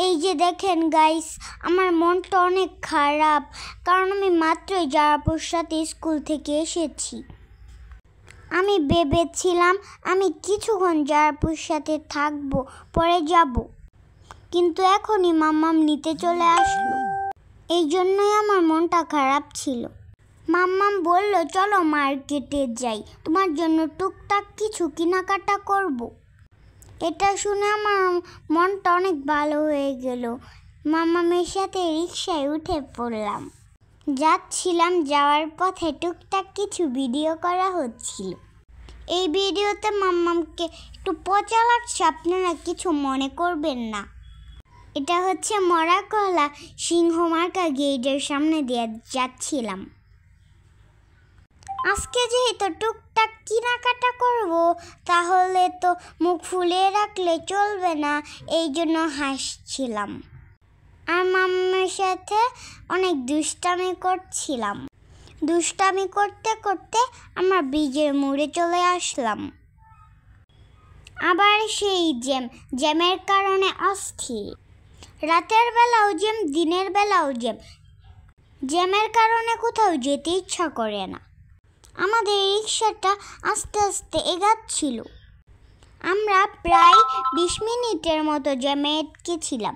এই যে দেখেন গাইস, আমার মনটা অনেক খারাপ, কারণ আমি মাত্রই জারাপুর সাথে স্কুল থেকে এসেছি। আমি ভেবেছিলাম আমি কিছুক্ষণ জারাপুর সাথে থাকবো, পরে যাব, কিন্তু এখনই মাম্মাম নিতে চলে আসলো। এই জন্যই আমার মনটা খারাপ ছিল। মাম্মাম বলল, চলো মার্কেটে যাই, তোমার জন্য টুকটাক কিছু কেনাকাটা করব। এটা শুনে আমার মনটা অনেক ভালো হয়ে গেল। মাম্মামের সাথে রিকশায় উঠে পড়লাম। যাচ্ছিলাম, যাওয়ার পথে টুকটাক কিছু ভিডিও করা হচ্ছিল। এই ভিডিওতে মাম্মামকে একটু পচা লাগছে, আপনারা কিছু মনে করবেন না। এটা হচ্ছে মরাকলা সিংহমার্কা গেটের সামনে দিয়ে যাচ্ছিলাম। আজকে যেহেতু টুকটাক কেনাকাটা করব, তাহলে তো মুখ ফুলিয়ে রাখলে চলবে না, এই জন্য হাসছিলাম আর মাম্মার সাথে অনেক দুষ্টামি করছিলাম। দুষ্টামি করতে করতে আমরা ব্রিজের মোড়ে চলে আসলাম। আবার সেই জ্যামের কারণে অস্থির। রাতের বেলাও জ্যাম, দিনের বেলাও জ্যামের কারণে কোথাও যেতে ইচ্ছা করে না। আমাদের রিক্সাটা আস্তে আস্তে এগাচ্ছিল। আমরা প্রায় 20 মিনিটের মতো জ্যামে আটকেছিলাম।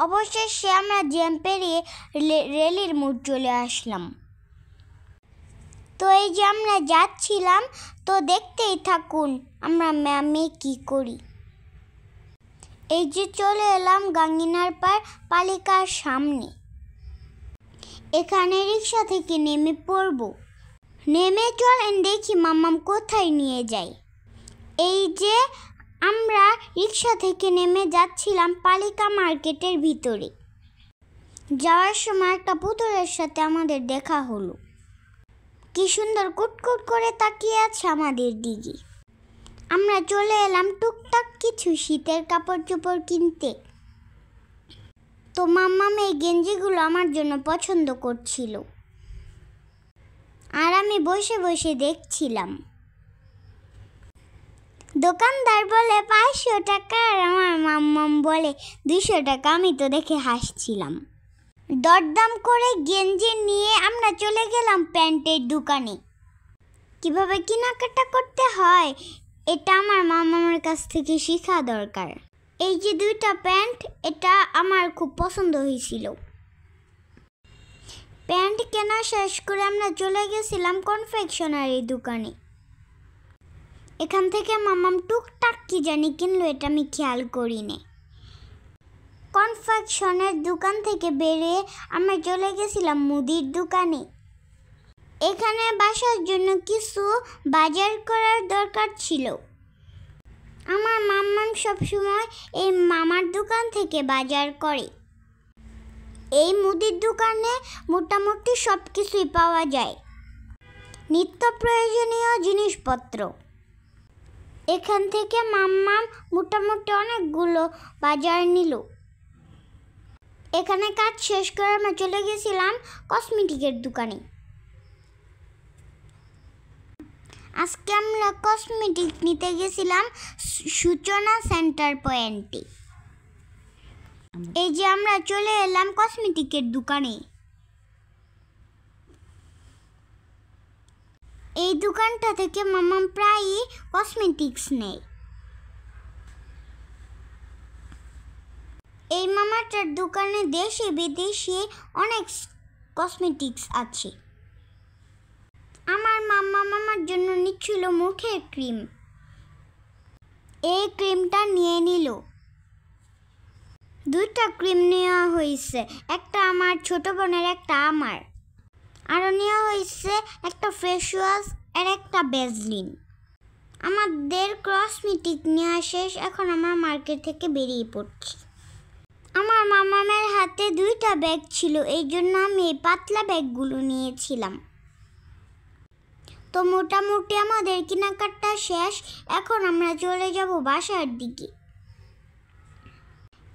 অবশেষে আমরা জ্যাম পেরিয়ে রেলের মোড় চলে আসলাম। তো এই যে আমরা যাচ্ছিলাম, তো দেখতেই থাকুন আমরা ম্যামে কি করি। এই যে চলে এলাম গাঙ্গিনার পালিকার সামনে। এখানে রিক্সা থেকে নেমে পড়ব। নেমে চলেন দেখি মাম্মাম কোথায় নিয়ে যায়। এই যে আমরা রিক্সা থেকে নেমে যাচ্ছিলাম পালিকা মার্কেটের ভিতরে। যাওয়ার সময় একটা পুতুলের সাথে আমাদের দেখা হলো। কি সুন্দর কুটকুট করে তাকিয়ে আছে আমাদের দিকে। আমরা চলে এলাম টুকটাক কিছু শীতের কাপড় চোপড় কিনতে। তো মাম্মাম এই গেঞ্জিগুলো আমার জন্য পছন্দ করছিল, আর আমি বসে বসে দেখছিলাম। দোকানদার বলে 500 টাকা, আর আমার মাম্মাম বলে 200 টাকা। আমি তো দেখে হাসছিলাম। দরদাম করে গেঞ্জি নিয়ে আমরা চলে গেলাম প্যান্টের দোকানে। কিভাবে কেনাকাটা করতে হয় এটা আমার মাম্মামের কাছ থেকে শেখা দরকার। এই যে 2টা প্যান্ট, এটা আমার খুব পছন্দ হয়েছিল। প্যান্ট কেনা শেষ করে আমরা চলে গেছিলাম কনফেকশনারি দোকানে। এখান থেকে মাম্মাম টুকটাক কি জানি কিনলো, এটা আমি খেয়াল করিনি। কনফেকশনের দোকান থেকে বেরিয়ে আমরা চলে গেছিলাম মুদির দোকানে। এখানে বাসার জন্য কিছু বাজার করার দরকার ছিল। আমার মাম্মাম সবসময় এই মামার দোকান থেকে বাজার করে। এই মুদির দোকানে মোটামুটি সব কিছুই পাওয়া যায়, নিত্য প্রয়োজনীয় জিনিসপত্র। এখান থেকে মাম্মাম মোটামুটি অনেকগুলো বাজার নিল। এখানে কাজ শেষ করে আমরা চলে গেছিলাম কসমেটিকের দোকানে। আজকে আমরা কসমেটিক নিতে গেছিলাম সূচনা সেন্টার পয়েন্টে। এই যে আমরা চলে এলাম কসমেটিকের দোকানে। এই দোকানটা থেকে মাম্মাম প্রায়ই কসমেটিক্স নেয়। এই মামাটার দোকানে দেশি বিদেশি অনেক কসমেটিক্স আছে। আমার মাম্মাম আমার জন্য নিচ্ছিল মুখের ক্রিম। এই ক্রিমটা নিয়ে নিল। 2টা ক্রিম নেওয়া হয়েছে, একটা আমার ছোট বোনের, একটা আমার। আরও নেওয়া হয়েছে একটা ফেস ওয়াশ আর একটা ভ্যাসলিন। আমাদের কসমেটিক নেওয়া শেষ, এখন আমরা মার্কেট থেকে বেরিয়ে পড়ছি। আমার মামামের হাতে 2টা ব্যাগ ছিল, এই জন্য আমি এই পাতলা ব্যাগগুলো নিয়েছিলাম। তো মোটামুটি আমাদের কেনাকাটা শেষ, এখন আমরা চলে যাব বাসার দিকে।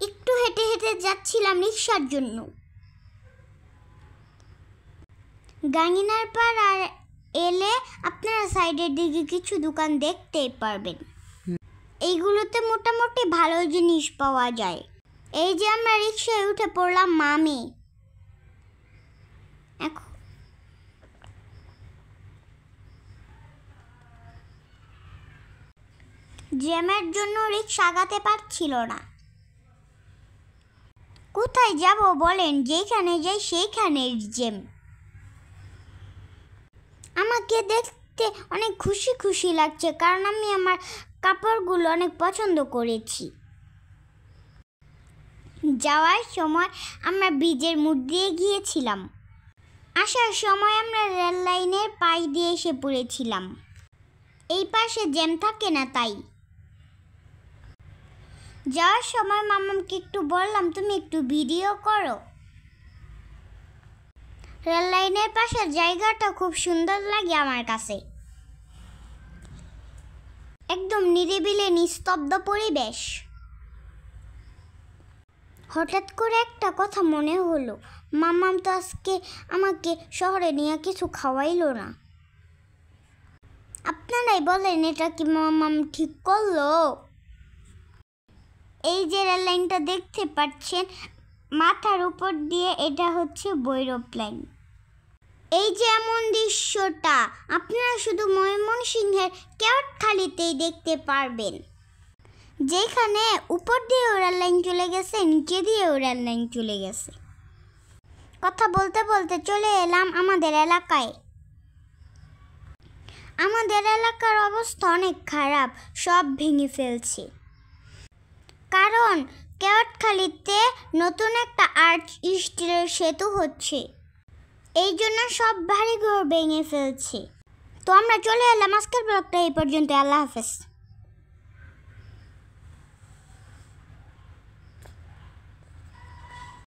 একটু হেঁটে হেঁটে যাচ্ছিলাম রিক্সার জন্য। গাঙ্গিনার পাড় আর এলে আপনারা সাইডের দিকে কিছু দোকান দেখতেই পারবেন। এইগুলোতে মোটামুটি ভালো জিনিস পাওয়া যায়। এই যে আমরা রিকশায় উঠে পড়লাম মামি। জ্যামের জন্য রিকশা আগাতে পারছিল না। কোথায় যাব বলেন, যেখানে যাই সেইখানের জ্যাম। আমাকে দেখতে অনেক খুশি খুশি লাগছে, কারণ আমি আমার কাপড়গুলো অনেক পছন্দ করেছি। যাওয়ার সময় আমরা ব্রিজের মুখ দিয়ে গিয়েছিলাম, আসার সময় আমরা রেল লাইনের পাশ দিয়ে এসে পড়েছিলাম। এই পাশে জ্যাম থাকে না তাই। যাওয়ার সময় মামাকে একটু বললাম, তুমি একটু ভিডিও করো। রেল লাইনের পাশের জায়গাটা খুব সুন্দর লাগে আমার কাছে, একদম নিরিবিলি নিস্তব্ধ পরিবেশ। হঠাৎ করে একটা কথা মনে হলো, মামাম তো আজকে আমাকে শহরে নিয়ে কিছু খাওয়াইলো না। আপনারাই বলেন, এটা কি মামাম ঠিক করলো? এই যে রেল লাইনটা দেখতে পাচ্ছেন মাথার উপর দিয়ে, এটা হচ্ছে ভৈরব লাইন। এই যে এমন দৃশ্যটা আপনারা শুধু ময়মনসিংহের কেওটখালীতেই দেখতে পারবেন, যেখানে উপর দিয়ে রেল লাইন চলে গেছে, নিচে দিয়ে রেল লাইন চলে গেছে। কথা বলতে বলতে চলে এলাম আমাদের এলাকায়। আমাদের এলাকার অবস্থা অনেক খারাপ, সব ভেঙে ফেলছে। কারণ কেওটখালীতে নতুন একটা আর্চ স্টিলের সেতু হচ্ছে, এই জন্য সব বাড়িঘর ভেঙে ফেলছে। তো আমরা চলে এলাম। আজকের ব্লগটা এই পর্যন্ত। আল্লাহ হাফেজ।